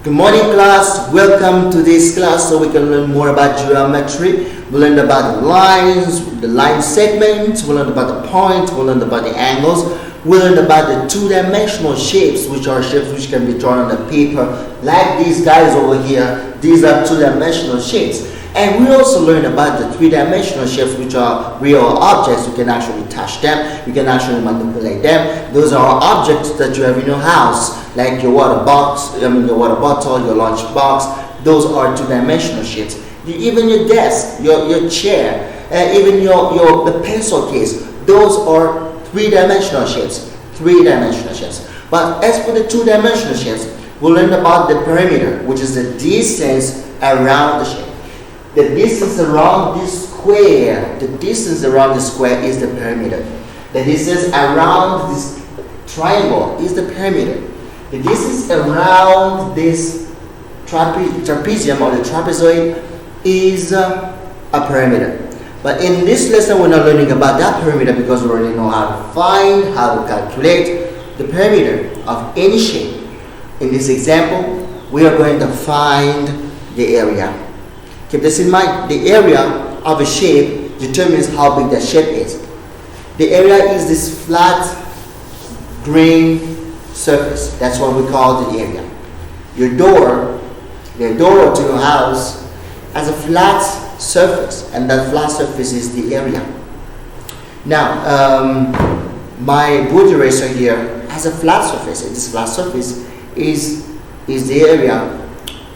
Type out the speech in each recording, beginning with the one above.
Good morning, class. Welcome to this class so we can learn more about geometry. We'll learn about the lines, the line segments, we'll learn about the points, we'll learn about the angles, we'll learn about the two-dimensional shapes, which are shapes which can be drawn on the paper, like these guys over here. These are two-dimensional shapes. And we also learn about the three-dimensional shapes, which are real objects. You can actually touch them, you can actually manipulate them. Those are objects that you have in your house, like your water box, your water bottle, your lunch box. Those are two-dimensional shapes. Even your desk, your chair, even the pencil case, those are three-dimensional shapes. Three-dimensional shapes. But as for the two-dimensional shapes, we'll learn about the perimeter, which is the distance around the shape. The distance around this square, the distance around the square is the perimeter. The distance around this triangle is the perimeter. The distance around this trapezium or the trapezoid is a perimeter. But in this lesson, we're not learning about that perimeter because we already know how to find, how to calculate the perimeter of any shape. In this example, we are going to find the area. Keep this in mind. The area of a shape determines how big that shape is. The area is this flat green surface. That's what we call the area. Your door to your house has a flat surface, and that flat surface is the area. Now, my wood eraser here has a flat surface. This flat surface is the area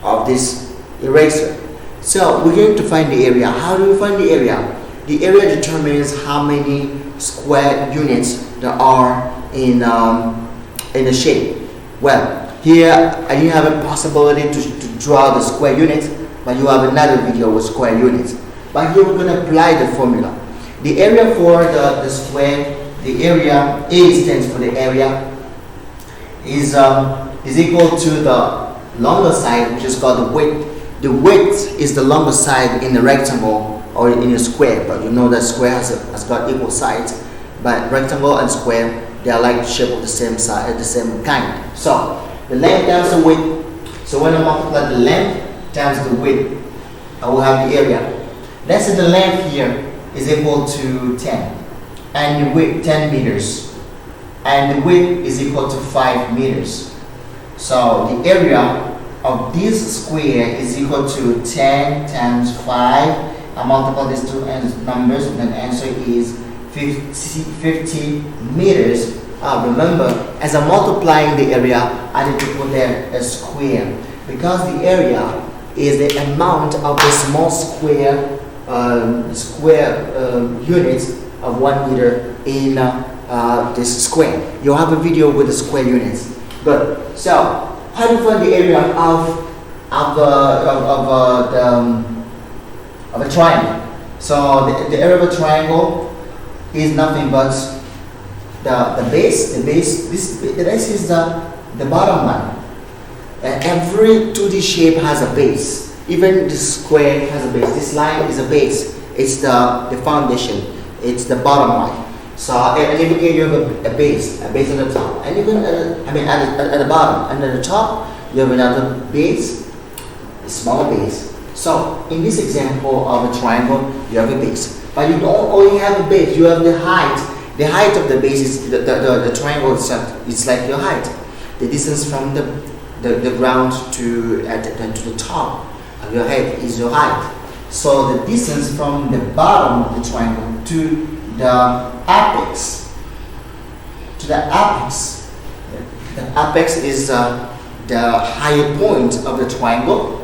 of this eraser. So we're going to find the area. How do we find the area? The area determines how many square units there are in the shape. Well, here I didn't have a possibility to draw the square units, but you have another video with square units. But here we're going to apply the formula. The area for the square, the area A stands for the area, is equal to the longer side, which is called the width. The width is the longer side in the rectangle or in a square, but you know that square has got equal sides. But rectangle and square, they are like shape of the same side, the same kind. So the length times the width. So when I multiply the length times the width, I will have the area. Let's say the length here is equal to 10, and the width 10 meters, and the width is equal to 5 meters. So the area of this square is equal to 10 times 5. I multiply these two numbers, and the answer is 50 meters. Remember, as I'm multiplying the area, I need to put there a square, because the area is the amount of the small square units of 1 meter in this square. You'll have a video with the square units. Good. So how do you find the area of a triangle? So the area of a triangle is nothing but the base. The base is the bottom line. Every 2D shape has a base. Even the square has a base. This line is a base. It's the foundation. It's the bottom line. So and even here you have a base at the top, and even at the bottom, and at the top you have another base, a smaller base. So in this example of a triangle, you have a base, but you don't only have a base. You have the height. The height of the base is the triangle itself. It's like your height. The distance from the ground to the top of your head is your height. So the distance from the bottom of the triangle to the apex. The apex is the higher point of the triangle.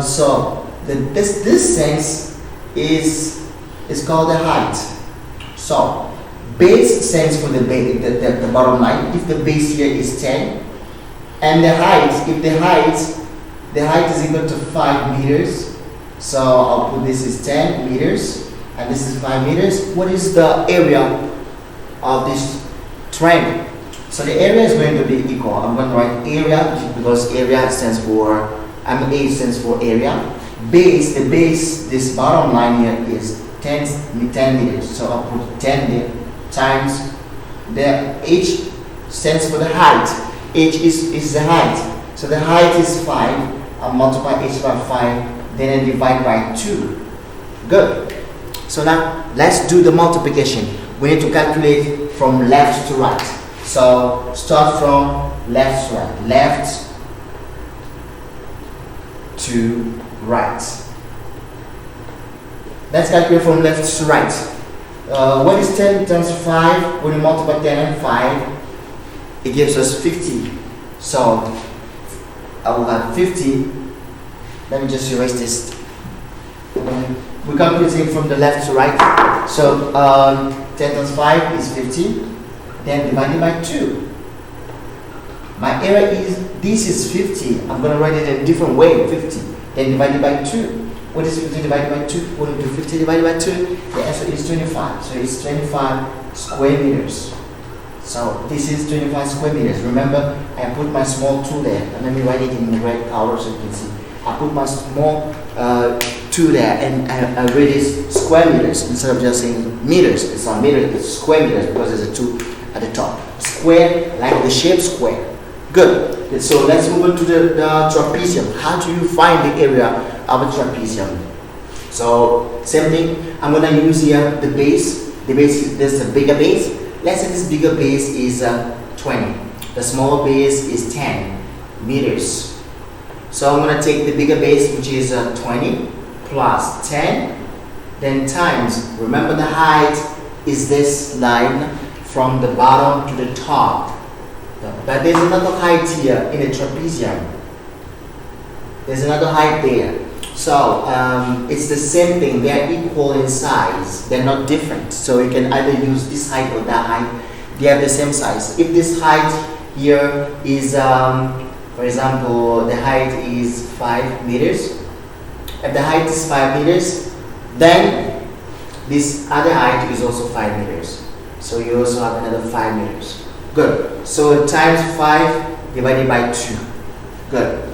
So this distance is called the height. So base stands for the bottom line. If the base here is 10, and the height, if the height is equal to 5 meters. So I'll put this is 10 meters. And this is 5 meters. What is the area of this triangle? So the area is going to be equal. I'm going to write area because area stands for, A stands for area. Base, the base, this bottom line here is 10 meters. So I'll put 10 times the H stands for the height. H is the height. So the height is 5. I'll multiply h by 5. Then I divide by 2. Good. So now let's do the multiplication. We need to calculate from left to right. So start from left to right. Left to right. Let's calculate from left to right. What is 10 times 5? When you multiply 10 and 5, it gives us 50. So I will have 50. Let me just erase this. We're calculating from the left to right. So 10 times 5 is 50. Then divided by 2. My error is, this is 50. I'm going to write it in a different way, 50. Then divided by 2. What is 50 divided by 2? What do 50 divided by 2? The answer is 25. So it's 25 square meters. So this is 25 square meters. Remember, I put my small 2 there. And let me write it in red color so you can see. I put my small 2 there, and I read it square meters instead of just saying meters. It's not meters, it's square meters because there's a 2 at the top. Square, like the shape square. Good. So let's move on to the trapezium. How do you find the area of a trapezium? So same thing. I'm gonna use here the base. The base, there's a bigger base. Let's say this bigger base is 20. The smaller base is 10 meters. So I'm gonna take the bigger base, which is 20 plus 10, then times. Remember the height is this line from the bottom to the top. But there's another height here in the trapezium. There's another height there. So it's the same thing. They're equal in size. They're not different. So you can either use this height or that height. They have the same size. If this height here is, for example, the height is 5 meters. If the height is 5 meters, then this other height is also 5 meters. So you also have another 5 meters. Good. So times 5 divided by 2. Good.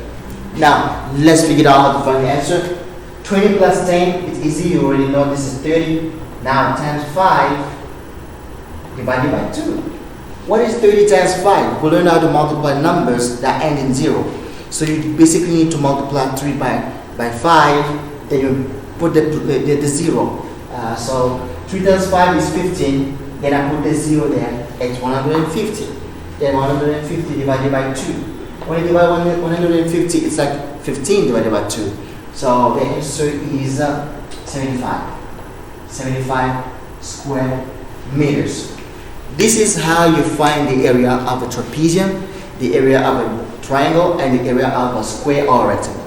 Now, let's figure out how to find the answer. 20 plus 10, it's easy. You already know this is 30. Now, times 5 divided by 2. What is 30 times 5? We learn how to multiply numbers that end in 0. So you basically need to multiply 3 by 5. Then you put the 0. So 3 times 5 is 15. Then I put the 0 there. It's 150. Then 150 divided by 2. When you divide 150, it's like 15 divided by 2. So the answer is 75. 75 square meters. This is how you find the area of a trapezium, the area of a triangle, and the area of a square or rectangle.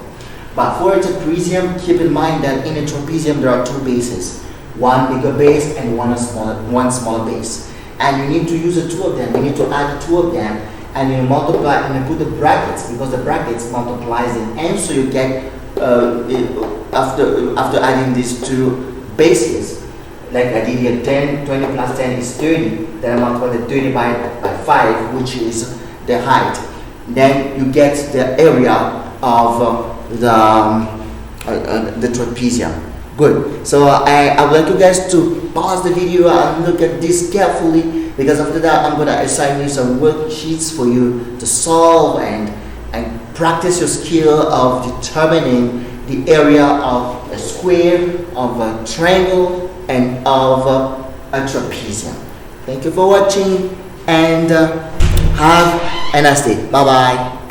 But for a trapezium, keep in mind that in a trapezium there are 2 bases. One bigger base and one smaller base. And you need to use the 2 of them. You need to add 2 of them, and you multiply and you put the brackets, because the brackets multiplies in n, so you get after adding these 2 bases, like I did here, 10, 20 plus 10 is 30. Then I multiply the 30 by 5, which is the height. Then you get the area of the trapezium. Good. So I would like you guys to pause the video and look at this carefully, because after that I'm going to assign you some worksheets for you to solve and practice your skill of determining the area of a square, of a triangle, and of a trapezium. Thank you for watching, and have a nice day. Bye bye.